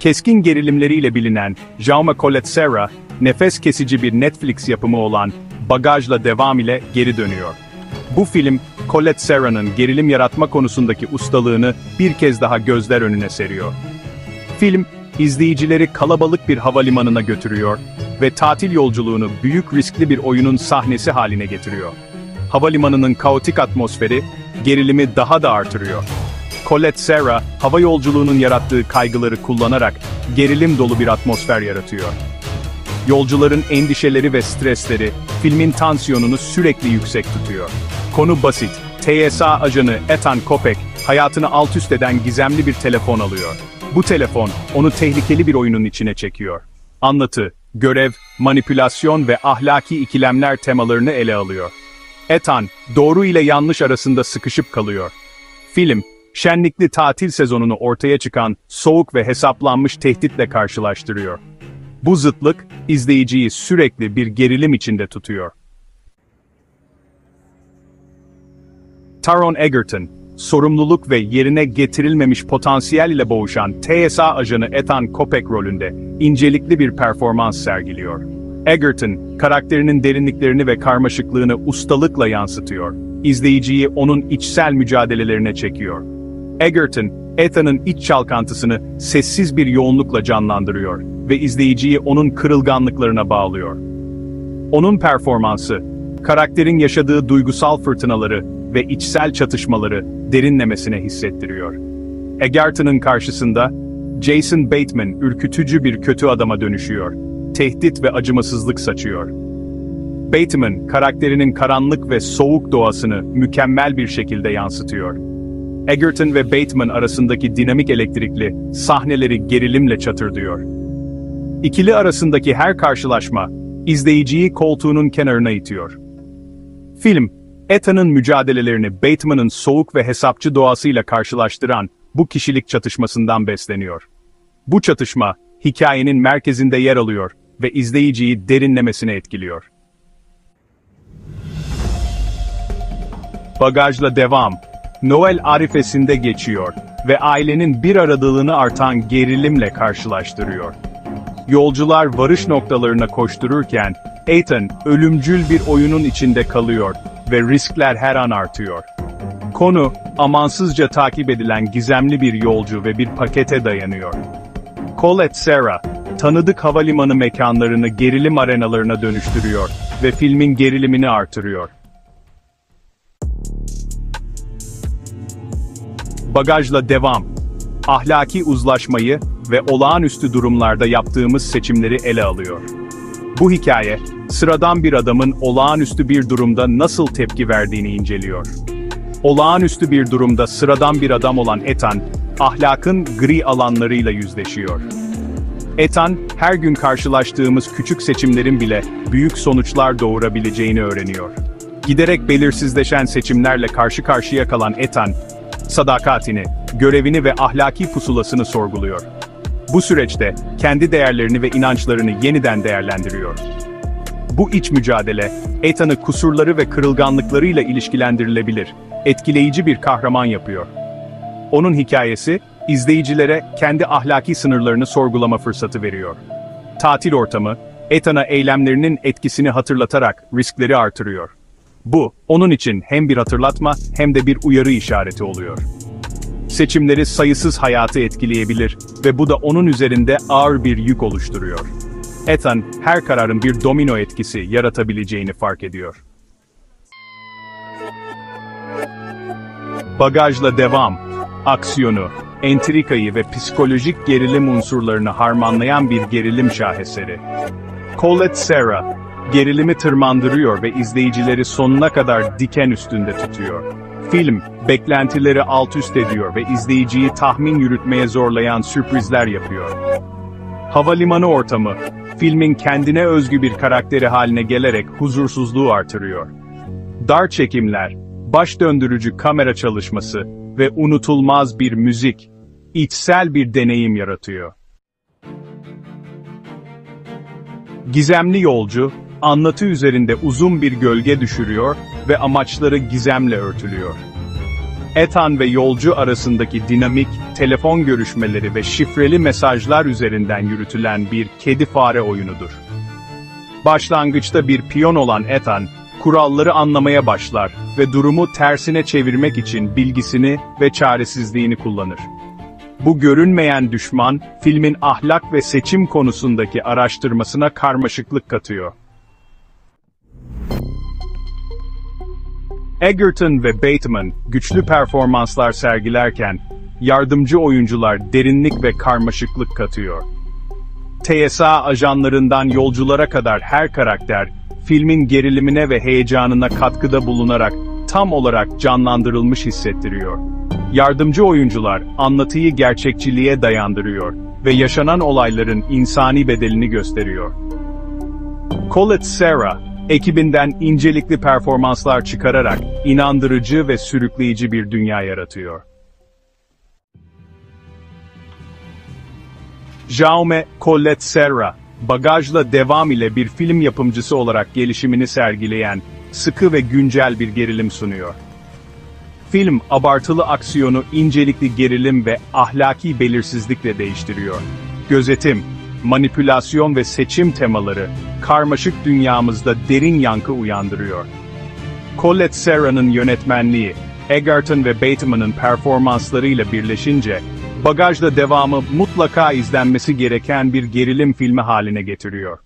Keskin gerilimleriyle bilinen Jaume Collet-Serra, nefes kesici bir Netflix yapımı olan Bagajla Devam ile geri dönüyor. Bu film, Collet-Serra'nın gerilim yaratma konusundaki ustalığını bir kez daha gözler önüne seriyor. Film, izleyicileri kalabalık bir havalimanına götürüyor ve tatil yolculuğunu büyük riskli bir oyunun sahnesi haline getiriyor. Havalimanının kaotik atmosferi, gerilimi daha da artırıyor. Collet-Serra, hava yolculuğunun yarattığı kaygıları kullanarak gerilim dolu bir atmosfer yaratıyor. Yolcuların endişeleri ve stresleri, filmin tansiyonunu sürekli yüksek tutuyor. Konu basit, TSA ajanı Ethan Kopek, hayatını alt üst eden gizemli bir telefon alıyor. Bu telefon, onu tehlikeli bir oyunun içine çekiyor. Anlatı, görev, manipülasyon ve ahlaki ikilemler temalarını ele alıyor. Ethan, doğru ile yanlış arasında sıkışıp kalıyor. Film, şenlikli tatil sezonunu ortaya çıkan soğuk ve hesaplanmış tehditle karşılaştırıyor. Bu zıtlık, izleyiciyi sürekli bir gerilim içinde tutuyor. Taron Egerton, sorumluluk ve yerine getirilmemiş potansiyel ile boğuşan TSA ajanı Ethan Kopek rolünde incelikli bir performans sergiliyor. Egerton, karakterinin derinliklerini ve karmaşıklığını ustalıkla yansıtıyor. İzleyiciyi onun içsel mücadelelerine çekiyor. Egerton, Ethan'ın iç çalkantısını sessiz bir yoğunlukla canlandırıyor ve izleyiciyi onun kırılganlıklarına bağlıyor. Onun performansı, karakterin yaşadığı duygusal fırtınaları ve içsel çatışmaları derinlemesine hissettiriyor. Egerton'ın karşısında, Jason Bateman ürkütücü bir kötü adama dönüşüyor, tehdit ve acımasızlık saçıyor. Bateman, karakterinin karanlık ve soğuk doğasını mükemmel bir şekilde yansıtıyor. Egerton ve Bateman arasındaki dinamik elektrikli sahneleri gerilimle çatırdıyor. İkili arasındaki her karşılaşma, izleyiciyi koltuğunun kenarına itiyor. Film, Ethan'ın mücadelelerini Bateman'ın soğuk ve hesapçı doğasıyla karşılaştıran bu kişilik çatışmasından besleniyor. Bu çatışma, hikayenin merkezinde yer alıyor ve izleyiciyi derinlemesine etkiliyor. Bagajla Devam, Noel arifesinde geçiyor ve ailenin bir aradalığını artan gerilimle karşılaştırıyor. Yolcular varış noktalarına koştururken, Ethan ölümcül bir oyunun içinde kalıyor ve riskler her an artıyor. Konu, amansızca takip edilen gizemli bir yolcu ve bir pakete dayanıyor. Collet-Serra, tanıdık havalimanı mekanlarını gerilim arenalarına dönüştürüyor ve filmin gerilimini artırıyor. Bagajla Devam, ahlaki uzlaşmayı ve olağanüstü durumlarda yaptığımız seçimleri ele alıyor. Bu hikaye, sıradan bir adamın olağanüstü bir durumda nasıl tepki verdiğini inceliyor. Olağanüstü bir durumda sıradan bir adam olan Ethan, ahlakın gri alanlarıyla yüzleşiyor. Ethan, her gün karşılaştığımız küçük seçimlerin bile büyük sonuçlar doğurabileceğini öğreniyor. Giderek belirsizleşen seçimlerle karşı karşıya kalan Ethan, sadakatini, görevini ve ahlaki pusulasını sorguluyor. Bu süreçte kendi değerlerini ve inançlarını yeniden değerlendiriyor. Bu iç mücadele, Ethan'ı kusurları ve kırılganlıklarıyla ilişkilendirilebilir, etkileyici bir kahraman yapıyor. Onun hikayesi, izleyicilere kendi ahlaki sınırlarını sorgulama fırsatı veriyor. Tatil ortamı, Ethan'a eylemlerinin etkisini hatırlatarak riskleri artırıyor. Bu, onun için hem bir hatırlatma hem de bir uyarı işareti oluyor. Seçimleri sayısız hayatı etkileyebilir ve bu da onun üzerinde ağır bir yük oluşturuyor. Ethan, her kararın bir domino etkisi yaratabileceğini fark ediyor. Bagajla Devam, aksiyonu, entrikayı ve psikolojik gerilim unsurlarını harmanlayan bir gerilim şaheseri. Collet-Serra, gerilimi tırmandırıyor ve izleyicileri sonuna kadar diken üstünde tutuyor. Film, beklentileri alt üst ediyor ve izleyiciyi tahmin yürütmeye zorlayan sürprizler yapıyor. Havalimanı ortamı, filmin kendine özgü bir karakteri haline gelerek huzursuzluğu artırıyor. Dar çekimler, baş döndürücü kamera çalışması ve unutulmaz bir müzik, içsel bir deneyim yaratıyor. Gizemli yolcu, anlatı üzerinde uzun bir gölge düşürüyor ve amaçları gizemle örtülüyor. Ethan ve yolcu arasındaki dinamik, telefon görüşmeleri ve şifreli mesajlar üzerinden yürütülen bir kedi-fare oyunudur. Başlangıçta bir piyon olan Ethan, kuralları anlamaya başlar ve durumu tersine çevirmek için bilgisini ve çaresizliğini kullanır. Bu görünmeyen düşman, filmin ahlak ve seçim konusundaki araştırmasına karmaşıklık katıyor. Egerton ve Bateman, güçlü performanslar sergilerken, yardımcı oyuncular derinlik ve karmaşıklık katıyor. TSA ajanlarından yolculara kadar her karakter, filmin gerilimine ve heyecanına katkıda bulunarak tam olarak canlandırılmış hissettiriyor. Yardımcı oyuncular, anlatıyı gerçekçiliğe dayandırıyor ve yaşanan olayların insani bedelini gösteriyor. Colette Serra, ekibinden incelikli performanslar çıkararak inandırıcı ve sürükleyici bir dünya yaratıyor. Jaume Colette Serra, Bagajla Devam ile bir film yapımcısı olarak gelişimini sergileyen, sıkı ve güncel bir gerilim sunuyor. Film, abartılı aksiyonu incelikli gerilim ve ahlaki belirsizlikle değiştiriyor. Gözetim, manipülasyon ve seçim temaları, karmaşık dünyamızda derin yankı uyandırıyor. Colette Serra'nın yönetmenliği, Egerton ve Bateman'ın performanslarıyla birleşince, Bagajla Devamı mutlaka izlenmesi gereken bir gerilim filmi haline getiriyor.